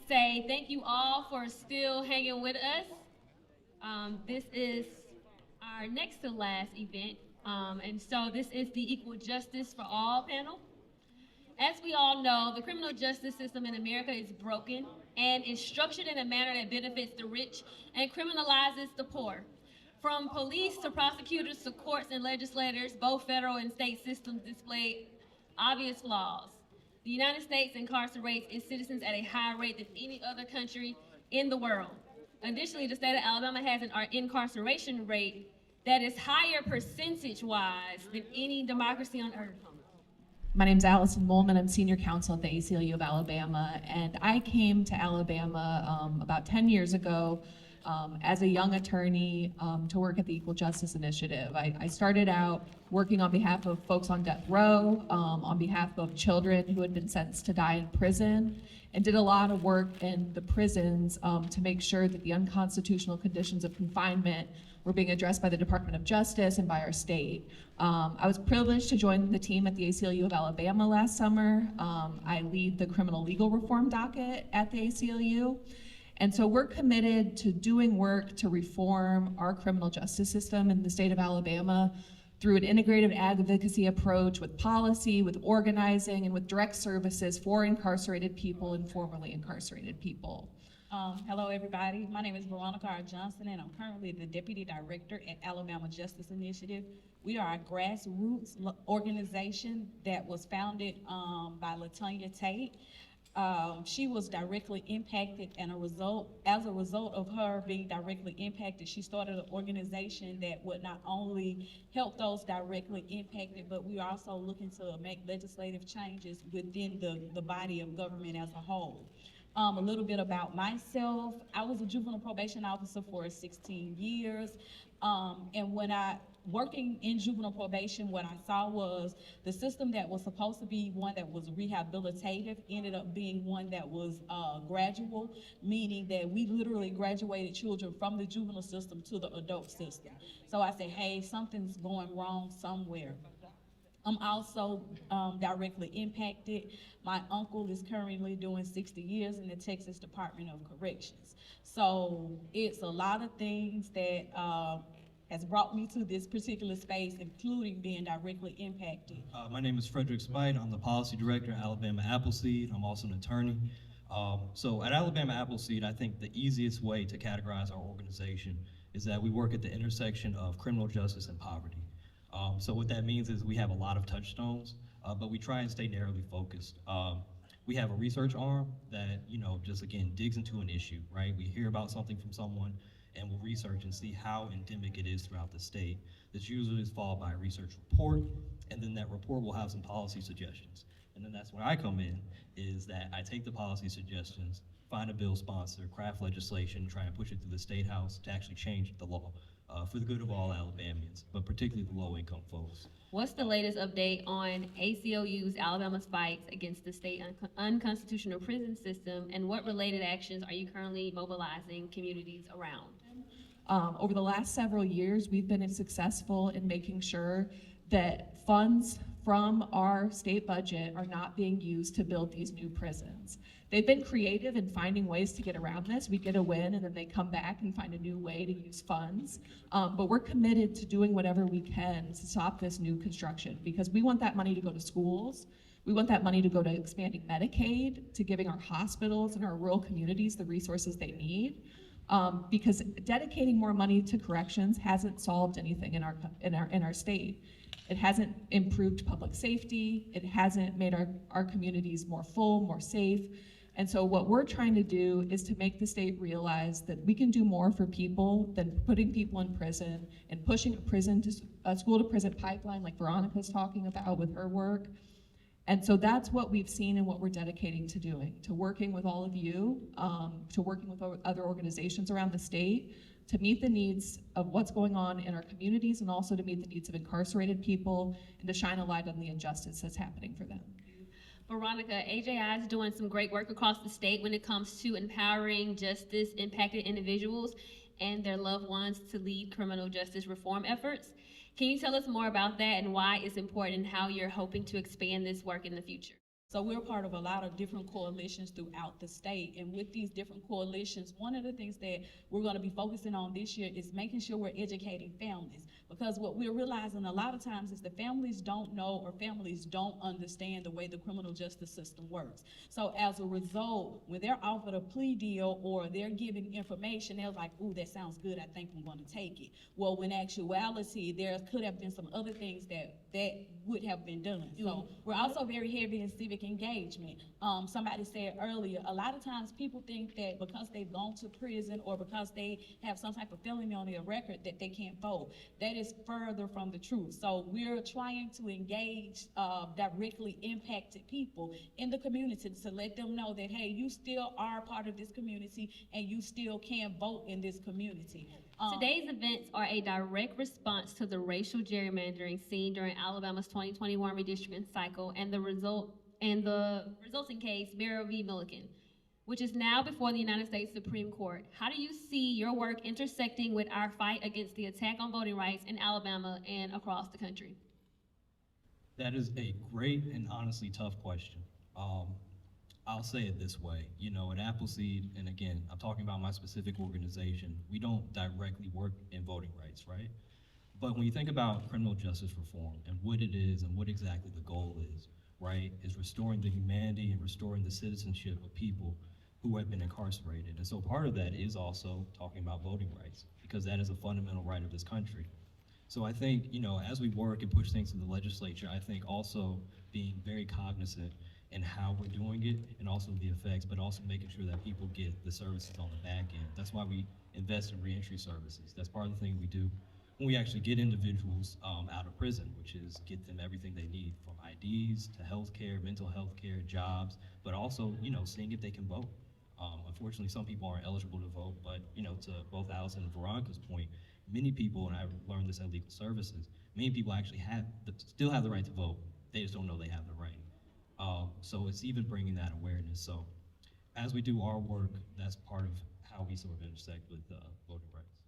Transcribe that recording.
say thank you all for still hanging with us. This is our next to last event. And so this is the Equal Justice for All panel. As we all know, the criminal justice system in America is broken and is structured in a manner that benefits the rich and criminalizes the poor. From police to prosecutors to courts and legislators, both federal and state systems display obvious flaws. The United States incarcerates its citizens at a higher rate than any other country in the world. Additionally, the state of Alabama has an incarceration rate that is higher percentage-wise than any democracy on earth. My name's Allison Molman. I'm senior counsel at the ACLU of Alabama, and I came to Alabama about 10 years ago as a young attorney to work at the Equal Justice Initiative. I started out working on behalf of folks on death row, on behalf of children who had been sentenced to die in prison, and did a lot of work in the prisons to make sure that the unconstitutional conditions of confinement were being addressed by the Department of Justice and by our state. I was privileged to join the team at the ACLU of Alabama last summer. I lead the criminal legal reform docket at the ACLU. And so we're committed to doing work to reform our criminal justice system in the state of Alabama through an integrated advocacy approach with policy, with organizing, and with direct services for incarcerated people and formerly incarcerated people. Hello, everybody. My name is Veronica R. Johnson, and I'm currently the Deputy Director at Alabama Justice Initiative. We are a grassroots organization that was founded by LaTanya Tate. She was directly impacted, and as a result of her being directly impacted, she started an organization that would not only help those directly impacted, but we are also looking to make legislative changes within the body of government as a whole. A little bit about myself. I was a juvenile probation officer for 16 years. And when working in juvenile probation, what I saw was the system that was supposed to be one that was rehabilitative ended up being one that was gradual, meaning that we literally graduated children from the juvenile system to the adult system. So I said, hey, something's going wrong somewhere. I'm also directly impacted. My uncle is currently doing 60 years in the Texas Department of Corrections. So it's a lot of things that has brought me to this particular space, including being directly impacted. My name is Frederick Spite. I'm the policy director at Alabama Appleseed. I'm also an attorney. So at Alabama Appleseed, I think the easiest way to categorize our organization is that we work at the intersection of criminal justice and poverty. So what that means is we have a lot of touchstones, but we try and stay narrowly focused. We have a research arm that, just again, digs into an issue, right? We hear about something from someone and we'll research and see how endemic it is throughout the state. This usually is followed by a research report, and then that report will have some policy suggestions. And then that's where I come in, is that I take the policy suggestions, find a bill sponsor, craft legislation, try and push it through the State House to actually change the law. For the good of all Alabamians, but particularly the low-income folks. What's the latest update on ACLU's Alabama's fights against the state unconstitutional prison system, and what related actions are you currently mobilizing communities around? Over the last several years, we've been successful in making sure that funds from our state budget are not being used to build these new prisons. They've been creative in finding ways to get around this. We get a win and then they come back and find a new way to use funds. But we're committed to doing whatever we can to stop this new construction, because we want that money to go to schools. We want that money to go to expanding Medicaid, to giving our hospitals and our rural communities the resources they need. Because dedicating more money to corrections hasn't solved anything in our state. It hasn't improved public safety. It hasn't made our communities more full, more safe. And so what we're trying to do is to make the state realize that we can do more for people than putting people in prison and pushing a school to prison pipeline like Veronica's talking about with her work. And so that's what we've seen and what we're dedicating to doing, to working with all of you, to working with other organizations around the state, to meet the needs of what's going on in our communities, and also to meet the needs of incarcerated people, and to shine a light on the injustice that's happening for them. Veronica, AJI is doing some great work across the state when it comes to empowering justice-impacted individuals and their loved ones to lead criminal justice reform efforts. Can you tell us more about that and why it's important and how you're hoping to expand this work in the future? So we're part of a lot of different coalitions throughout the state. And with these different coalitions, one of the things that we're going to be focusing on this year is making sure we're educating families. Because what we're realizing a lot of times is the families don't know or families don't understand the way the criminal justice system works. So as a result, when they're offered a plea deal or they're giving information, they're like, ooh, that sounds good, I think I'm going to take it. Well, in actuality, there could have been some other things that would have been done. So we're also very heavy in civic engagement. Somebody said earlier, a lot of times people think that because they've gone to prison or because they have some type of felony on their record that they can't vote. That is further from the truth. So we're trying to engage directly impacted people in the community to let them know that, hey, you still are part of this community and you still can vote in this community. Today's events are a direct response to the racial gerrymandering seen during Alabama's 2021 redistricting cycle and the resulting case, Barrow v. Milliken, which is now before the United States Supreme Court. How do you see your work intersecting with our fight against the attack on voting rights in Alabama and across the country? That is a great and honestly tough question. I'll say it this way, you know, at Appleseed, and again, I'm talking about my specific organization, we don't directly work in voting rights, right? But when you think about criminal justice reform and what it is and what exactly the goal is, right, is restoring the humanity and restoring the citizenship of people who have been incarcerated. And so part of that is also talking about voting rights, because that is a fundamental right of this country. So I think, you know, as we work and push things to the legislature, I think also being very cognizant in how we're doing it and also the effects, but also making sure that people get the services on the back end. That's why we invest in reentry services. That's part of the thing we do when we actually get individuals out of prison, which is get them everything they need, from IDs to healthcare, mental health care, jobs, but also, you know, seeing if they can vote. Unfortunately, some people aren't eligible to vote, but, you know, to both Allison and Veronica's point, many people, and I learned this at Legal Services, many people actually still have the right to vote. They just don't know they have the right. So it's even bringing that awareness. So as we do our work, that's part of how we sort of intersect with voting rights.